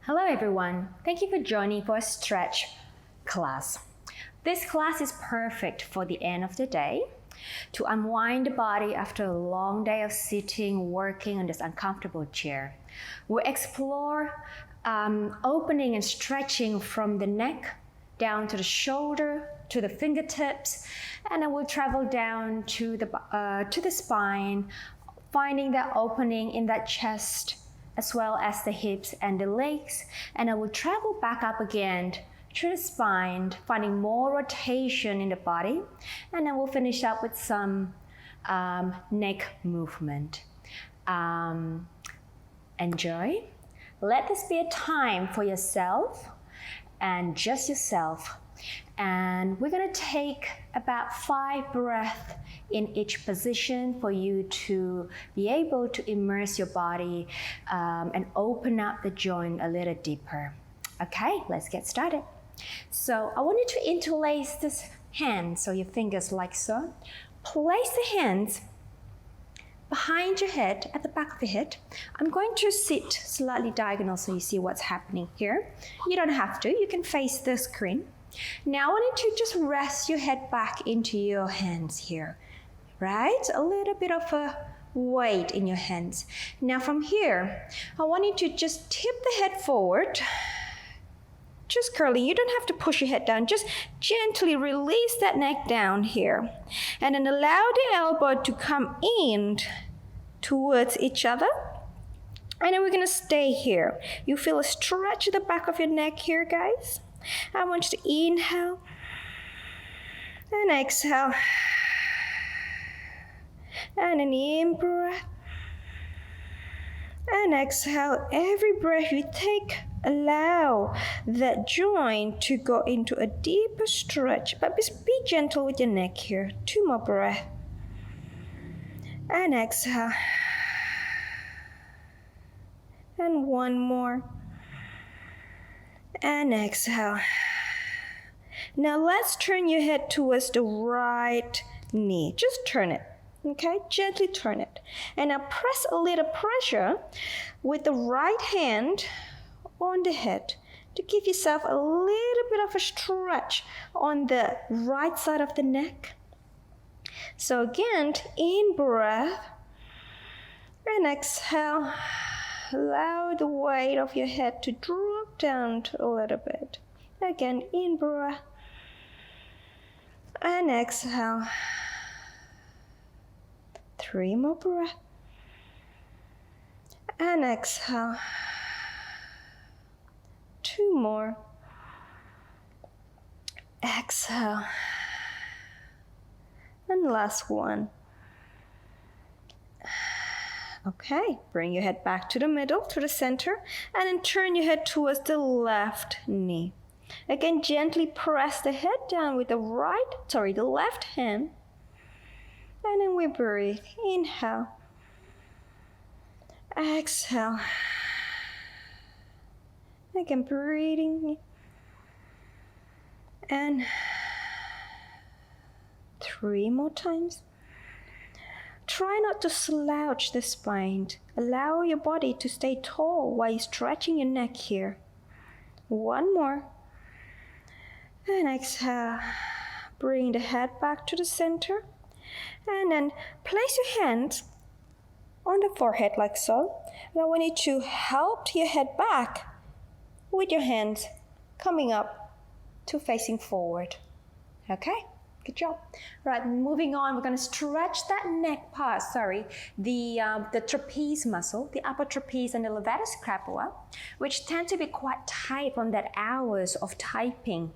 Hello everyone, thank you for joining for a stretch class. This class is perfect for the end of the day to unwind the body after a long day of sitting, working on this uncomfortable chair. We'll explore opening and stretching from the neck down to the shoulder, to the fingertips, and then we'll travel down to the spine, finding that opening in that chest, as well as the hips and the legs, and I will travel back up again through the spine, finding more rotation in the body, and then we'll finish up with some neck movement. Enjoy. Let this be a time for yourself and just yourself. And we're gonna take about 5 breaths in each position for you to be able to immerse your body and open up the joint a little deeper. Okay, let's get started. So I want you to interlace this hand, so your fingers like so. Place the hands behind your head, at the back of your head. I'm going to sit slightly diagonal so you see what's happening here. You don't have to, you can face the screen. Now I want you to just rest your head back into your hands here, right? A little bit of a weight in your hands. Now from here, I want you to just tip the head forward, just curling. You don't have to push your head down, just gently release that neck down here. And then allow the elbow to come in towards each other. And then we're gonna stay here. You feel a stretch at the back of your neck here, guys. I want you to inhale and exhale. And an in breath and exhale. Every breath you take, allow that joint to go into a deeper stretch, but just be gentle with your neck here. 2 more breaths. And exhale. And 1 more. And exhale. Now let's turn your head towards the right knee. Just turn it. Okay, gently turn it. And now press a little pressure with the right hand on the head to give yourself a little bit of a stretch on the right side of the neck. So again, in breath and exhale. Allow the weight of your head to drop down a little bit. Again, in breath and exhale. 3 more breaths. And exhale. 2 more. Exhale. And last one. Okay, bring your head back to the middle, to the center, and then turn your head towards the left knee. Again, gently press the head down with the left hand. And then we breathe. Inhale. Exhale. Again, breathing. And 3 more times. Try not to slouch the spine. Allow your body to stay tall while you're stretching your neck here. 1 more. And exhale. Bring the head back to the center. And then place your hands on the forehead like so. And I want you to help your head back with your hands coming up to facing forward. Okay? Good job. Right, moving on, we're going to stretch that neck part, the trapeze muscle, the upper trapeze and the levator scapula, which tend to be quite tight from that hours of typing,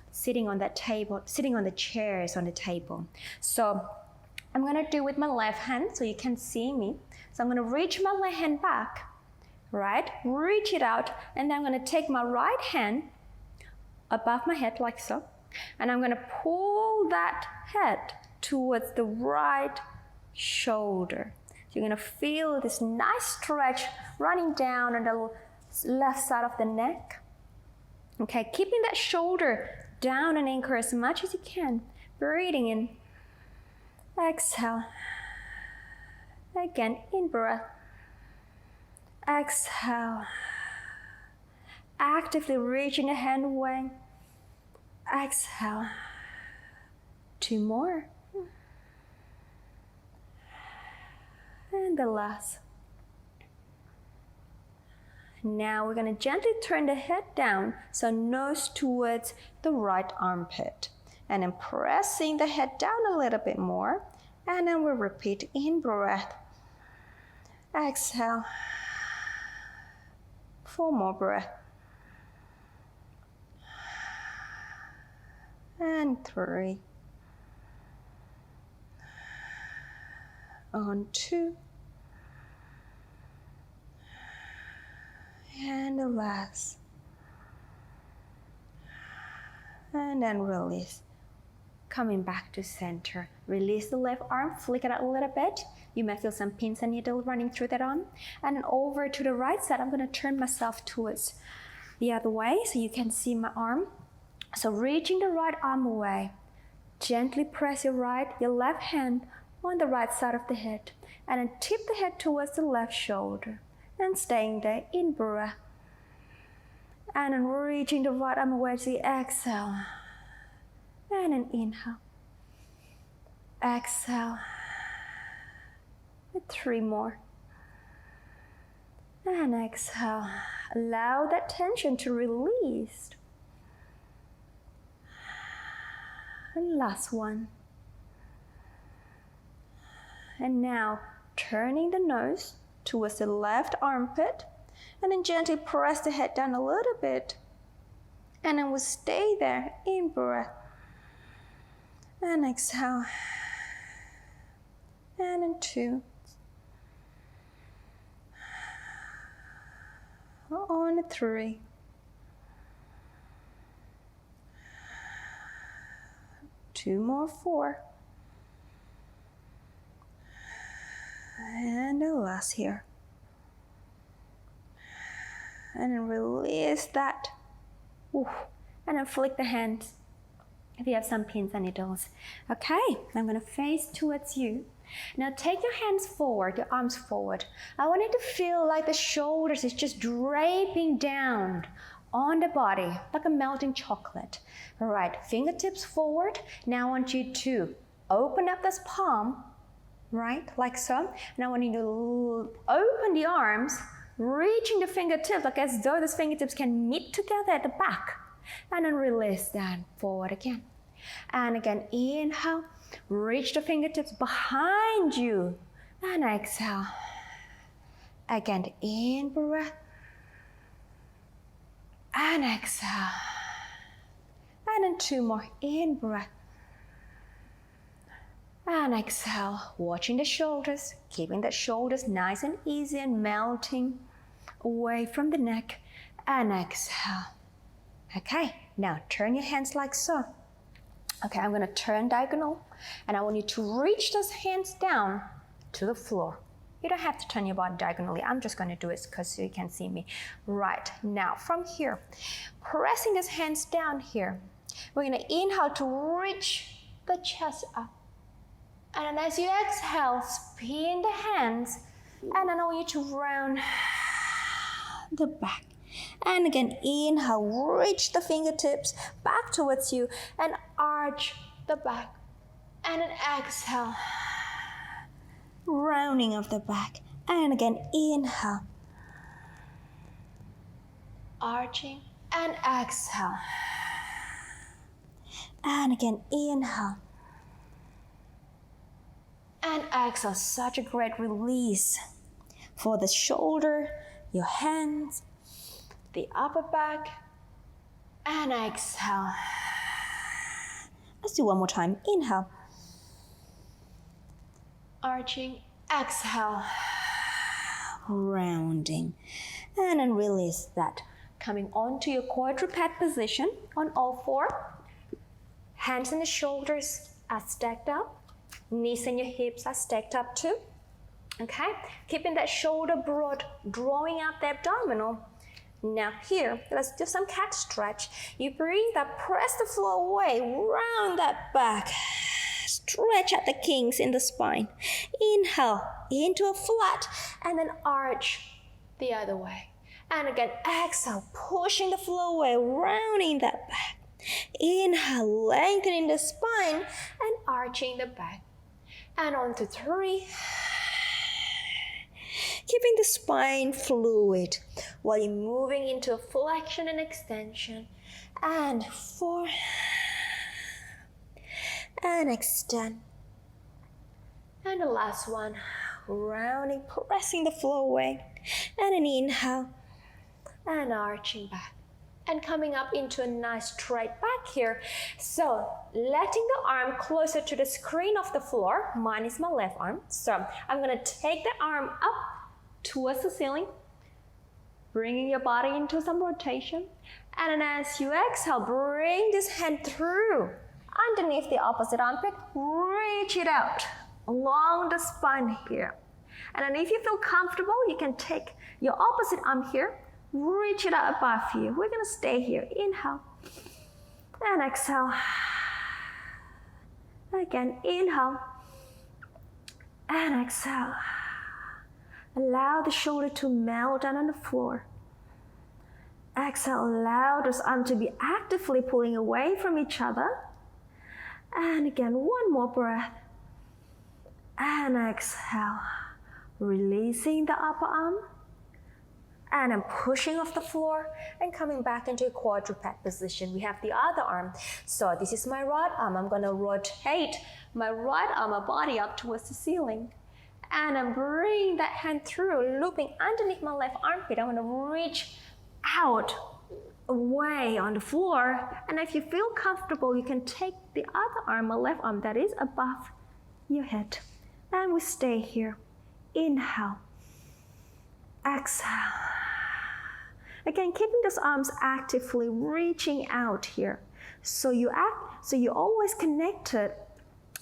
sitting on that table, sitting on the chairs on the table. So I'm going to do with my left hand so you can see me. So I'm going to reach my left hand back, right? Reach it out, and then I'm going to take my right hand above my head like so. And I'm going to pull that head towards the right shoulder. So you're going to feel this nice stretch running down on the left side of the neck. Okay, keeping that shoulder down and anchor as much as you can. Breathing in. Exhale. Again, in breath. Exhale. actively reaching the hand away. Exhale. 2 more. And the last. Now we're going to gently turn the head down, so nose towards the right armpit. And then pressing the head down a little bit more. And then we'll repeat in breath. Exhale. 4 more breaths. And 3. On 2. And the last. And then release. Coming back to center. Release the left arm, flick it out a little bit. You may feel some pins and needles running through that arm. And then over to the right side, I'm going to turn myself towards the other way so you can see my arm. So reaching the right arm away. Gently press your left hand on the right side of the head. And then tip the head towards the left shoulder. And staying there in breath. And then reaching the right arm away to the exhale. And an inhale. Exhale. And 3 more. And exhale. Allow that tension to release. And last one. And now turning the nose towards the left armpit. And then gently press the head down a little bit. And then we'll stay there in breath. And exhale. And in 2. On 3. 2 more, 4. And the last here. And then release that. Ooh. And then flick the hands if you have some pins and needles. Okay, I'm going to face towards you. Now take your hands forward, your arms forward. I want you to feel like the shoulders is just draping down on the body like a melting chocolate. All right, fingertips forward. Now I want you to open up this palm, right, like so. And I want you to open the arms, reaching the fingertips like as though those fingertips can meet together at the back. And then release that forward again. And again, inhale, reach the fingertips behind you. And exhale. Again, in breath. And exhale. And then 2 more, in breath. And exhale, watching the shoulders, keeping the shoulders nice and easy and melting away from the neck. And exhale. Okay, now turn your hands like so. Okay, I'm going to turn diagonal, and I want you to reach those hands down to the floor. You don't have to turn your body diagonally. I'm just going to do it so you can see me. Right, now from here, pressing those hands down here, we're going to inhale to reach the chest up. And then as you exhale, spin the hands, and then I want you to round the back. And again, inhale, reach the fingertips back towards you and arch the back. And then exhale, rounding of the back. And again, inhale, arching, and exhale. And again, inhale. And exhale, such a great release for the shoulder, your hands, the upper back, and exhale. Let's do one more time. Inhale. Arching, exhale. Rounding. And then release that. Coming onto your quadruped position on all 4. Hands and the shoulders are stacked up. Knees and your hips are stacked up too. Okay? Keeping that shoulder broad, drawing out the abdominal. Now here, let's do some cat stretch. You breathe up, press the floor away, round that back. Stretch out the kinks in the spine. Inhale into a flat, and then arch the other way. And again, exhale, pushing the floor away, rounding that back. Inhale, lengthening the spine and arching the back. And on to 3. Keeping the spine fluid while you're moving into flexion and extension. And 4. And extend. And the last one, rounding, pressing the floor away. And an inhale. And arching back and coming up into a nice straight back here. So letting the arm closer to the screen of the floor. Mine is my left arm. So I'm going to take the arm up towards the ceiling, bringing your body into some rotation. And then as you exhale, bring this hand through underneath the opposite armpit. Reach it out along the spine here. And then if you feel comfortable, you can take your opposite arm here, reach it out above you. We're going to stay here. Inhale and exhale. Again, inhale and exhale. Allow the shoulder to melt down on the floor. Exhale, allow those arms to be actively pulling away from each other. And again, one more breath. And exhale, releasing the upper arm. And I'm pushing off the floor and coming back into a quadruped position. We have the other arm. So this is my right arm. I'm going to rotate my right arm, my body up towards the ceiling. And I'm bringing that hand through, looping underneath my left armpit. I'm going to reach out away on the floor. And if you feel comfortable, you can take the other arm, my left arm, that is above your head. And we stay here. Inhale. Exhale. Again, keeping those arms actively reaching out here. So you're always connected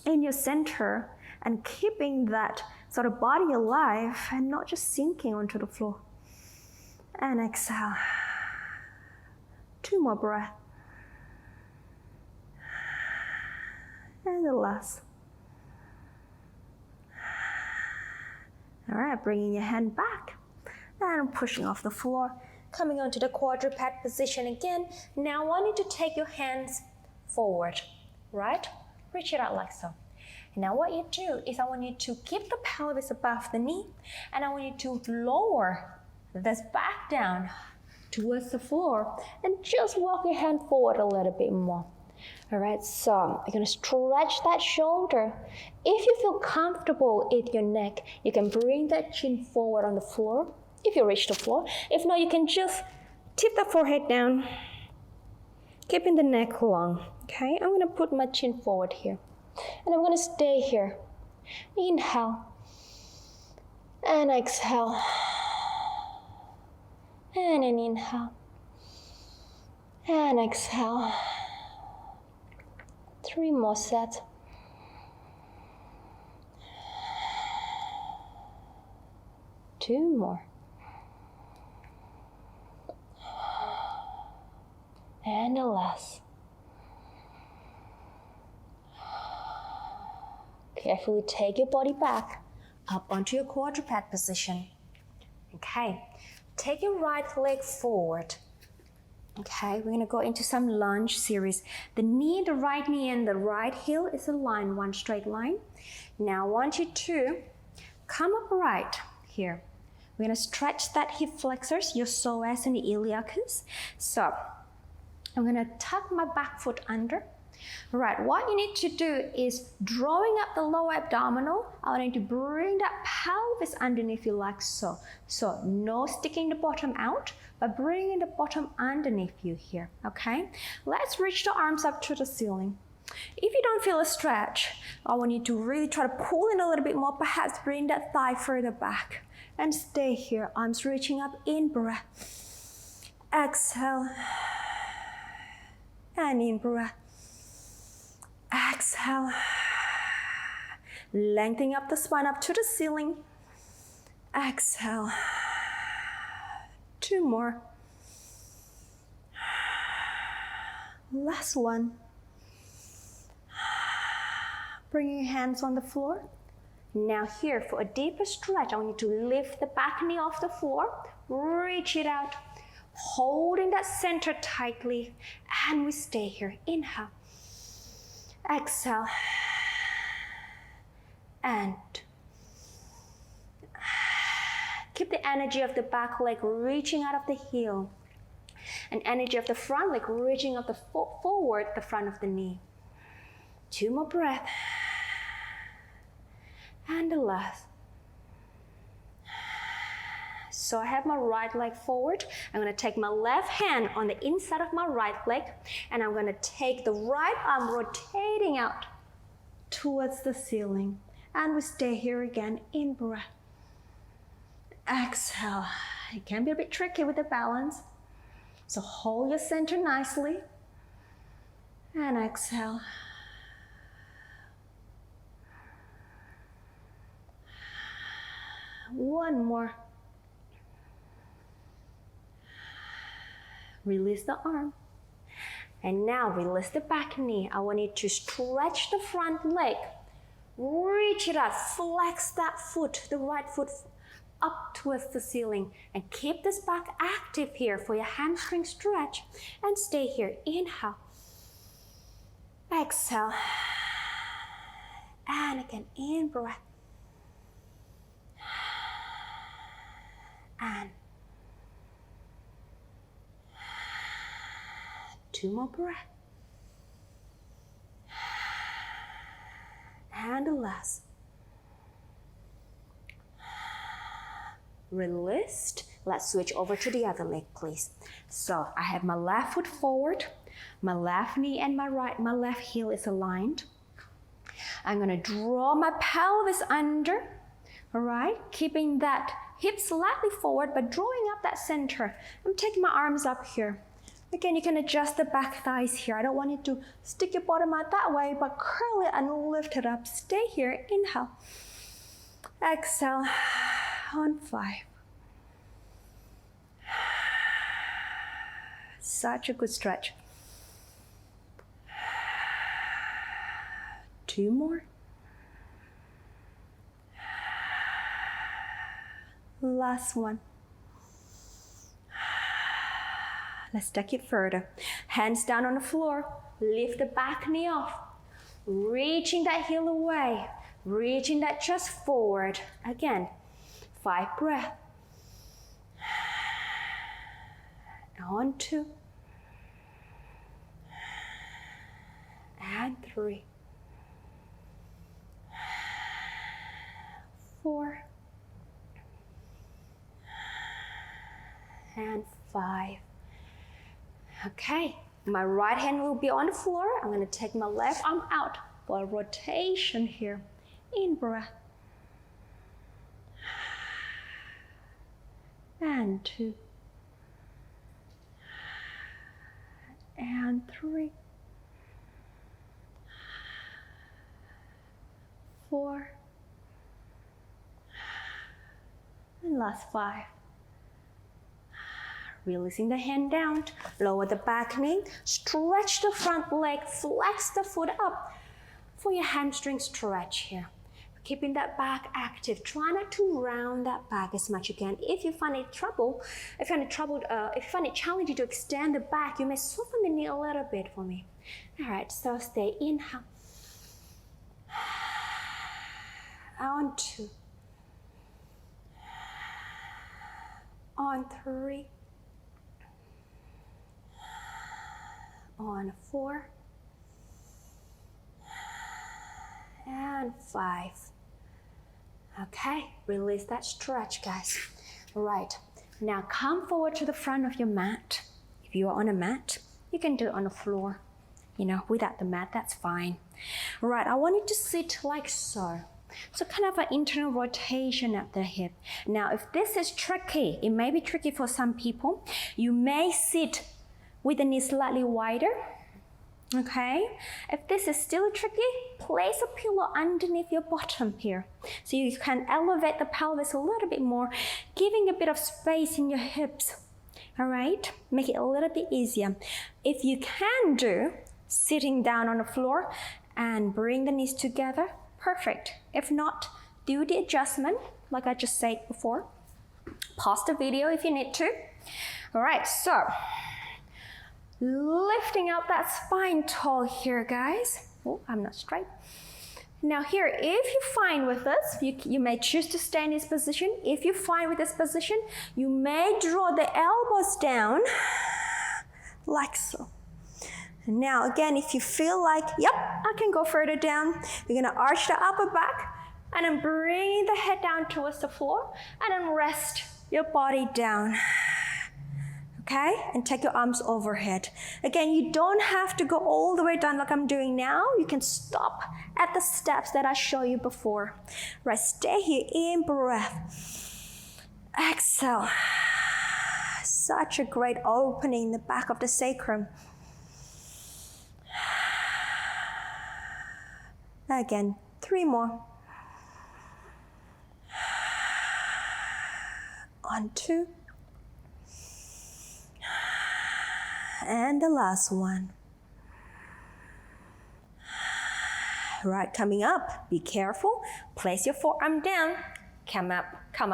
in your center and keeping that sort of body alive and not just sinking onto the floor. And exhale. 2 more breaths. And the last. All right, bringing your hand back and pushing off the floor. Coming onto the quadruped position again. Now I want you to take your hands forward, right? Reach it out like so. And now what you do is I want you to keep the pelvis above the knee and I want you to lower this back down towards the floor and just walk your hand forward a little bit more. All right, so you're going to stretch that shoulder. If you feel comfortable in your neck, you can bring that chin forward on the floor. If you reach the floor. If not, you can just tip the forehead down, keeping the neck long. Okay, I'm going to put my chin forward here. And I'm going to stay here. Inhale. And exhale. And an inhale. And exhale. 3 more sets. Two more. And the last. Carefully take your body back up onto your quadruped position. Okay, take your right leg forward. Okay, we're going to go into some lunge series. The right knee and the right heel is aligned, one straight line. Now I want you to come upright here. We're going to stretch that hip flexors, your psoas and the iliacus. So I'm going to tuck my back foot under. Right, what you need to do is drawing up the lower abdominal. I want you to bring that pelvis underneath you like so. So no sticking the bottom out, but bringing the bottom underneath you here, okay? Let's reach the arms up to the ceiling. If you don't feel a stretch, I want you to really try to pull in a little bit more, perhaps bring that thigh further back. And stay here, arms reaching up, in breath. Exhale. And in breath. Exhale. Lengthening up the spine up to the ceiling. Exhale. 2 more. Last one. Bringing your hands on the floor. Now here, for a deeper stretch, I want you to lift the back knee off the floor, reach it out, holding that center tightly, and we stay here. Inhale, exhale, and keep the energy of the back leg reaching out of the heel, and energy of the front leg reaching up the forward, the front of the knee. 2 more breaths, and the last. So I have my right leg forward. I'm going to take my left hand on the inside of my right leg, and I'm going to take the right arm rotating out towards the ceiling. And we stay here again. In breath. Exhale. It can be a bit tricky with the balance. So hold your center nicely. And exhale. One more. Release the arm. And now release the back knee. I want you to stretch the front leg. Reach it up. Flex that foot, the right foot, up towards the ceiling. And keep this back active here for your hamstring stretch. And stay here. Inhale. Exhale. And again, in breath. And 2 more breaths. And the last. Released. Let's switch over to the other leg, please. So I have my left foot forward, my left knee and my left heel is aligned. I'm going to draw my pelvis under, all right? Keeping that hip slightly forward, but drawing up that center. I'm taking my arms up here. Again, you can adjust the back thighs here. I don't want you to stick your bottom out that way, but curl it and lift it up. Stay here. Inhale. Exhale. On 5. Such a good stretch. 2 more. Last one. Let's take it further. Hands down on the floor. Lift the back knee off. Reaching that heel away. Reaching that chest forward. Again, 5 breaths. On 2. And 3. 4. And 5. Okay, my right hand will be on the floor. I'm going to take my left arm out for a rotation here. In breath. And 2. And 3. 4. And last 5. Releasing the hand down, lower the back knee, stretch the front leg, flex the foot up for your hamstring stretch here. Keeping that back active. Try not to round that back as much as you can. If you find it challenging to extend the back, you may soften the knee a little bit for me. All right, so stay. Inhale. On 2. On 3. On 4. And 5. Okay, release that stretch, guys. Right, now come forward to the front of your mat. If you are on a mat, you can do it on the floor. Without the mat, that's fine. Right, I want you to sit like so. So kind of an internal rotation at the hip. Now, if this is tricky, it may be tricky for some people. You may sit with the knee slightly wider. Okay, if this is still tricky, place a pillow underneath your bottom here. So you can elevate the pelvis a little bit more, giving a bit of space in your hips. All right, make it a little bit easier. If you can do sitting down on the floor and bring the knees together, perfect. If not, do the adjustment like I just said before. Pause the video if you need to. All right, so lifting up that spine tall here, guys. Oh, I'm not straight. Now here, if you're fine with this, you may choose to stay in this position. If you're fine with this position, you may draw the elbows down like so. And now again, if you feel like, yep, I can go further down, you're gonna arch the upper back and then bring the head down towards the floor and then rest your body down. Okay, and take your arms overhead. Again, you don't have to go all the way down like I'm doing now. You can stop at the steps that I showed you before. Right, stay here, in breath. Exhale. Such a great opening in the back of the sacrum. Again, 3 more. On 2. And the last one. Right, coming up, be careful. Place your forearm down. Come up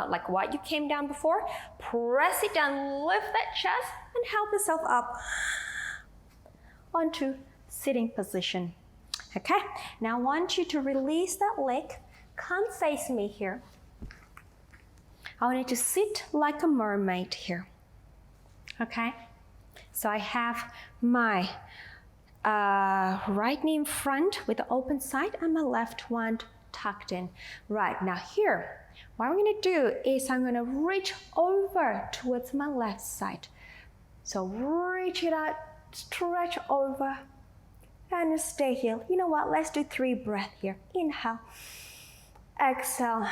like what you came down before. Press it down, lift that chest, and help yourself up onto sitting position. Okay, now I want you to release that leg. Come face me here. I want you to sit like a mermaid here. Okay? So I have my right knee in front with the open side and my left one tucked in. Right, now here, what I'm gonna do is I'm gonna reach over towards my left side. So reach it out, stretch over, and stay here. You know what, let's do 3 breaths here. Inhale, exhale,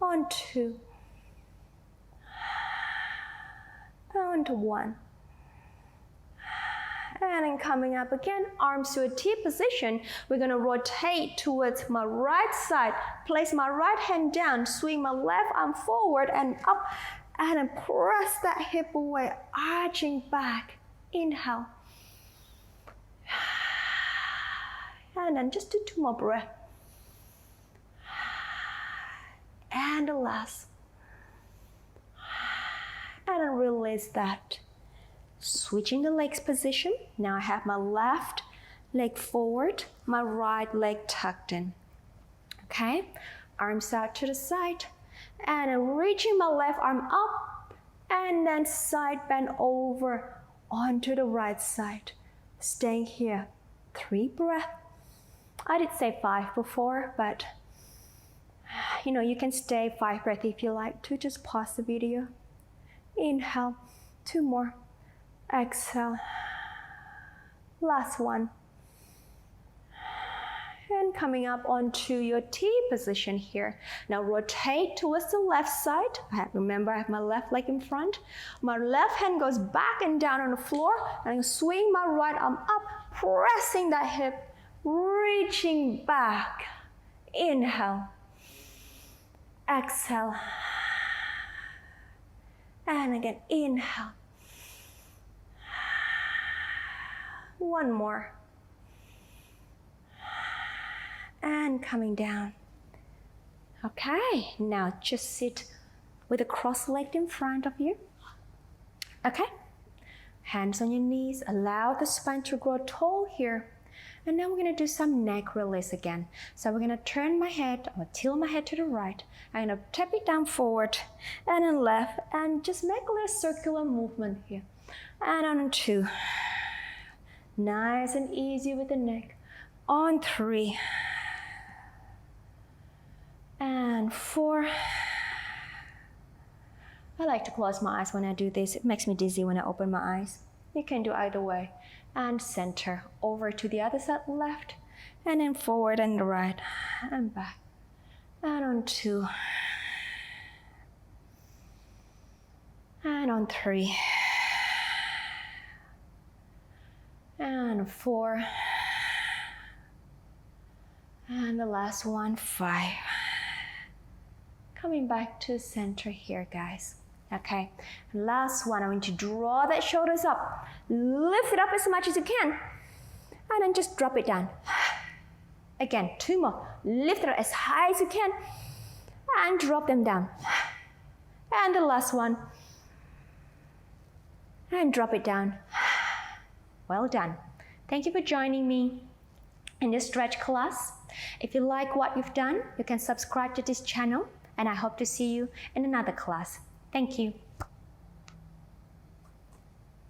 on 2, on to 1. And then coming up again, arms to a T position. We're gonna rotate towards my right side, place my right hand down, swing my left arm forward and up, and then press that hip away, arching back. Inhale. And then just do 2 more breaths. And the last. And then release that. Switching the legs position. Now I have my left leg forward, my right leg tucked in. Okay, arms out to the side. And then reaching my left arm up. And then side bend over onto the right side. Staying here. 3 breaths. I did say 5 before, but you can stay 5 breaths if you like to. Just pause the video. Inhale, 2 more. Exhale. Last one. And coming up onto your T position here. Now rotate towards the left side. Remember, I have my left leg in front. My left hand goes back and down on the floor. And I swing my right arm up, pressing that hip, reaching back. Inhale. Exhale. And again, inhale. 1 more. And coming down. Okay, now just sit with a cross leg in front of you. Okay, hands on your knees, allow the spine to grow tall here. And now we're gonna do some neck release again. So we're gonna turn my head, or tilt my head to the right. I'm gonna tap it down forward and then left, and just make a little circular movement here. And on 2. Nice and easy with the neck. On 3. And 4. I like to close my eyes when I do this. It makes me dizzy when I open my eyes. You can do either way. And center, over to the other side, left, and then forward and right, and back. And on 2. And on 3. And 4. And the last one, 5. Coming back to center here, guys. Okay, last one, I want you to draw that shoulders up. Lift it up as much as you can. And then just drop it down. Again, 2 more. Lift it up as high as you can. And drop them down. And the last one. And drop it down. Well done. Thank you for joining me in this stretch class. If you like what you've done, you can subscribe to this channel, and I hope to see you in another class. Thank you.